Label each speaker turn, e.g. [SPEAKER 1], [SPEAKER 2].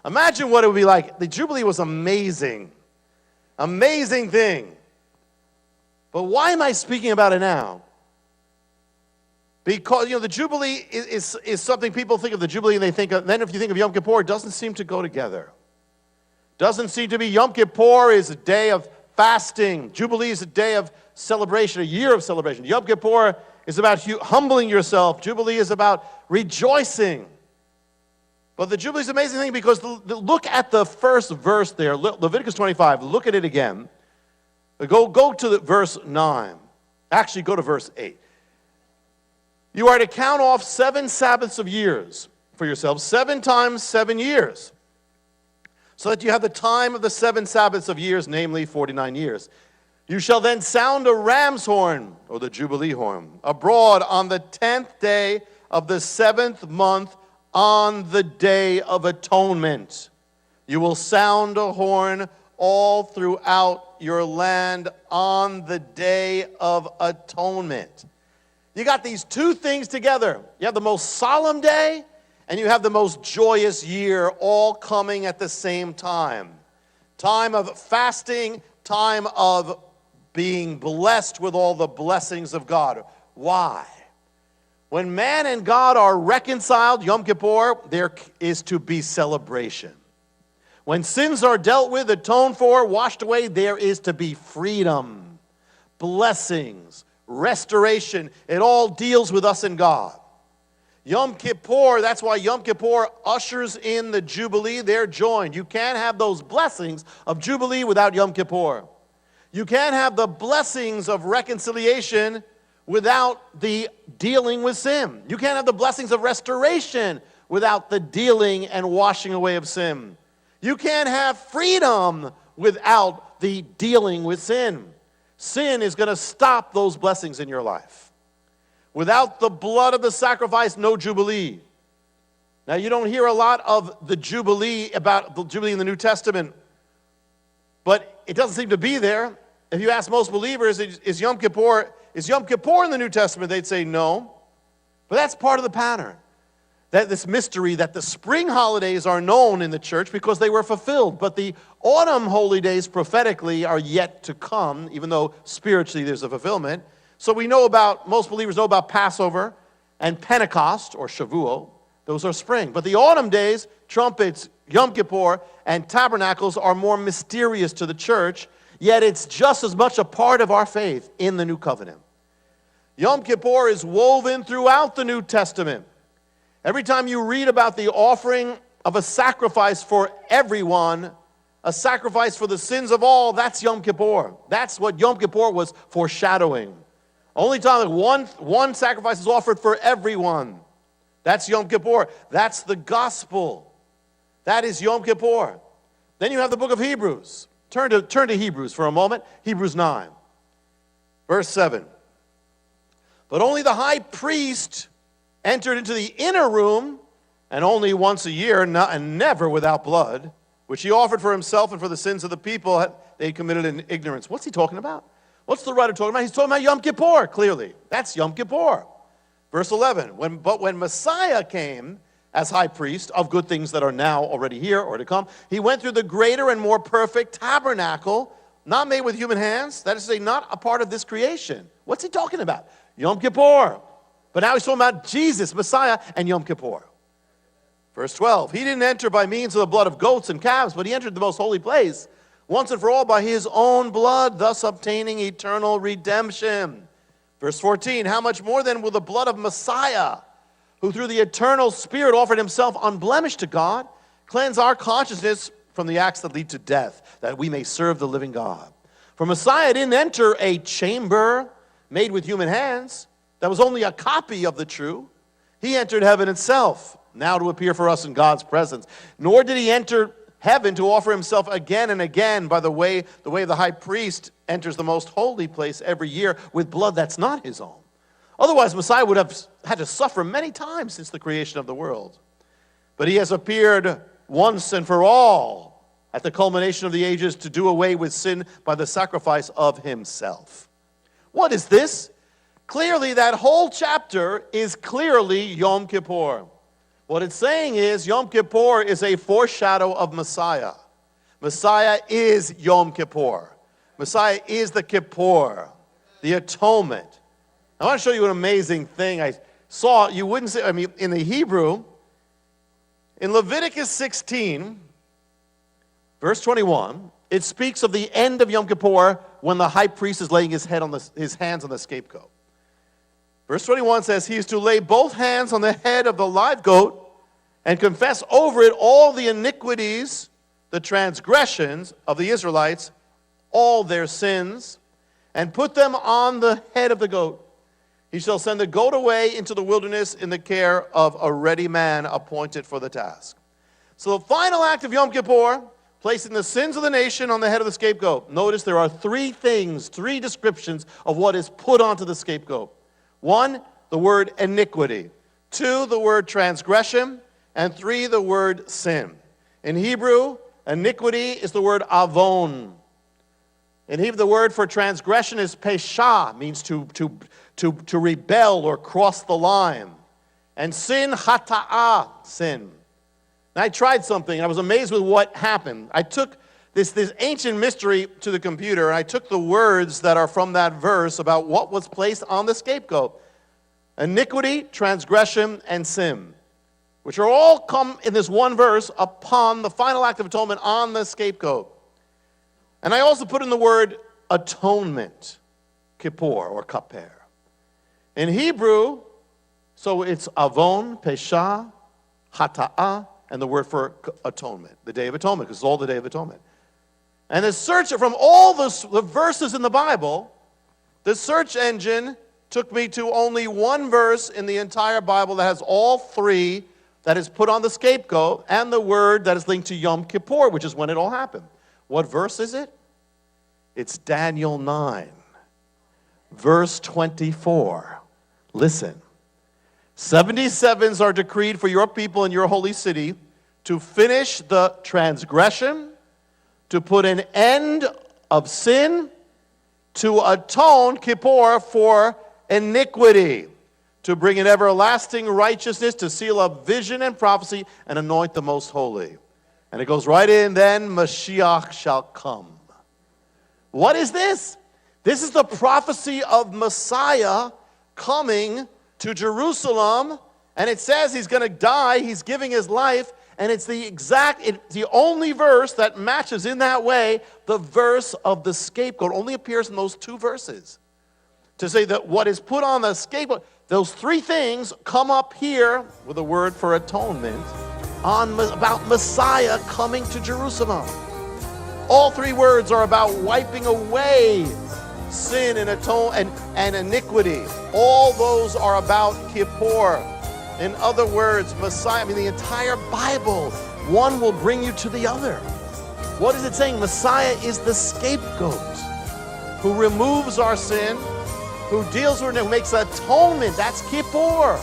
[SPEAKER 1] Imagine what it would be like. The Jubilee was amazing. Amazing thing. But why am I speaking about it now? Because, the Jubilee is something people think of the Jubilee and they think of, then if you think of Yom Kippur, it doesn't seem to go together. Doesn't seem to be. Yom Kippur is a day of fasting. Jubilee is a day of celebration, a year of celebration. Yom Kippur is about humbling yourself. Jubilee is about rejoicing. But the Jubilee is an amazing thing because look at the first verse there, Leviticus 25. Look at it again. Go to verse 9. Actually, go to verse 8. You are to count off 7 Sabbaths of years for yourselves, 7 times 7 years, so that you have the time of the 7 Sabbaths of years, namely 49 years. You shall then sound a ram's horn, or the Jubilee horn, abroad on the 10th day of the 7th month on the Day of Atonement. You will sound a horn all throughout your land on the Day of Atonement. You got these two things together. You have the most solemn day, and you have the most joyous year all coming at the same time. Time of fasting, time of being blessed with all the blessings of God. Why? When man and God are reconciled, Yom Kippur, there is to be celebration. When sins are dealt with, atoned for, washed away, there is to be freedom, blessings, restoration. It all deals with us and God. Yom Kippur, that's why Yom Kippur ushers in the Jubilee. They're joined. You can't have those blessings of Jubilee without Yom Kippur. You can't have the blessings of reconciliation without the dealing with sin. You can't have the blessings of restoration without the dealing and washing away of sin. You can't have freedom without the dealing with sin. Sin is going to stop those blessings in your life. Without the blood of the sacrifice, no Jubilee. Now, you don't hear a lot of the Jubilee, about the Jubilee in the New Testament, but it doesn't seem to be there. If you ask most believers, is Yom Kippur in the New Testament? They'd say no. But that's part of the pattern. That this mystery that the spring holidays are known in the church because they were fulfilled. But the autumn holy days prophetically are yet to come, even though spiritually there's a fulfillment. So most believers know about Passover and Pentecost, or Shavuot. Those are spring. But the autumn days, trumpets, Yom Kippur, and tabernacles are more mysterious to the church, yet it's just as much a part of our faith in the new covenant. Yom Kippur is woven throughout the New Testament. Every time you read about the offering of a sacrifice for everyone, a sacrifice for the sins of all, that's Yom Kippur. That's what Yom Kippur was foreshadowing. Only time that one sacrifice is offered for everyone. That's Yom Kippur. That's the gospel. That is Yom Kippur. Then you have the book of Hebrews. Turn to Hebrews for a moment. Hebrews 9, verse 7. But only the high priest entered into the inner room, and only once a year, and never without blood, which he offered for himself and for the sins of the people they committed in ignorance. What's he talking about? What's the writer talking about? He's talking about Yom Kippur, clearly. That's Yom Kippur. Verse 11, but when Messiah came as high priest of good things that are now already here or to come, he went through the greater and more perfect tabernacle, not made with human hands, that is to say, not a part of this creation. What's he talking about? Yom Kippur. But now he's talking about Jesus, Messiah, and Yom Kippur. Verse 12, he didn't enter by means of the blood of goats and calves, but he entered the most holy place, once and for all by his own blood, thus obtaining eternal redemption. Verse 14, how much more then will the blood of Messiah, who through the eternal Spirit offered himself unblemished to God, cleanse our consciousness from the acts that lead to death, that we may serve the living God. For Messiah didn't enter a chamber made with human hands. That was only a copy of the true. He entered heaven itself, now to appear for us in God's presence. Nor did he enter heaven to offer himself again and again by the way the high priest enters the most holy place every year with blood that's not his own. Otherwise, Messiah would have had to suffer many times since the creation of the world. But he has appeared once and for all at the culmination of the ages to do away with sin by the sacrifice of himself. What is this? Clearly, that whole chapter is clearly Yom Kippur. What it's saying is Yom Kippur is a foreshadow of Messiah. Messiah is Yom Kippur. Messiah is the Kippur, the atonement. I want to show you an amazing thing I saw. You wouldn't say, in the Hebrew, in Leviticus 16, verse 21, it speaks of the end of Yom Kippur when the high priest is laying his hands on the scapegoat. Verse 21 says, he is to lay both hands on the head of the live goat and confess over it all the iniquities, the transgressions of the Israelites, all their sins, and put them on the head of the goat. He shall send the goat away into the wilderness in the care of a ready man appointed for the task. So the final act of Yom Kippur, placing the sins of the nation on the head of the scapegoat. Notice there are three descriptions of what is put onto the scapegoat. 1, the word iniquity. 2, the word transgression. And 3, the word sin. In Hebrew, iniquity is the word avon. In Hebrew, the word for transgression is pesha, means to rebel or cross the line. And sin, hata'ah, sin. And I tried something, and I was amazed with what happened. I took this ancient mystery to the computer, and I took the words that are from that verse about what was placed on the scapegoat. Iniquity, transgression, and sin, which are all come in this one verse upon the final act of atonement on the scapegoat. And I also put in the word atonement, kippur or kaper. In Hebrew, so it's avon, pesha, hata'ah, and the word for atonement, the Day of Atonement, because it's all the Day of Atonement. And the search from all the verses in the Bible, the search engine took me to only one verse in the entire Bible that has all three that is put on the scapegoat and the word that is linked to Yom Kippur, which is when it all happened. What verse is it? It's Daniel 9, verse 24. Listen. 77s are decreed for your people in your holy city to finish the transgression, to put an end of sin, to atone, kippur, for iniquity, to bring in everlasting righteousness, to seal up vision and prophecy, and anoint the most holy. And it goes right in, then Mashiach shall come. What is this? This is the prophecy of Messiah coming to Jerusalem, and it says he's going to die, he's giving his life, and it's the only verse that matches in that way the verse of the scapegoat. Only appears in those two verses. To say that what is put on the scapegoat, those three things come up here with a word for atonement about Messiah coming to Jerusalem. All three words are about wiping away sin and iniquity. All those are about Kippur. In other words, Messiah, the entire Bible, one will bring you to the other. What is it saying? Messiah is the scapegoat who removes our sin, who deals with it, who makes atonement. That's Kippur.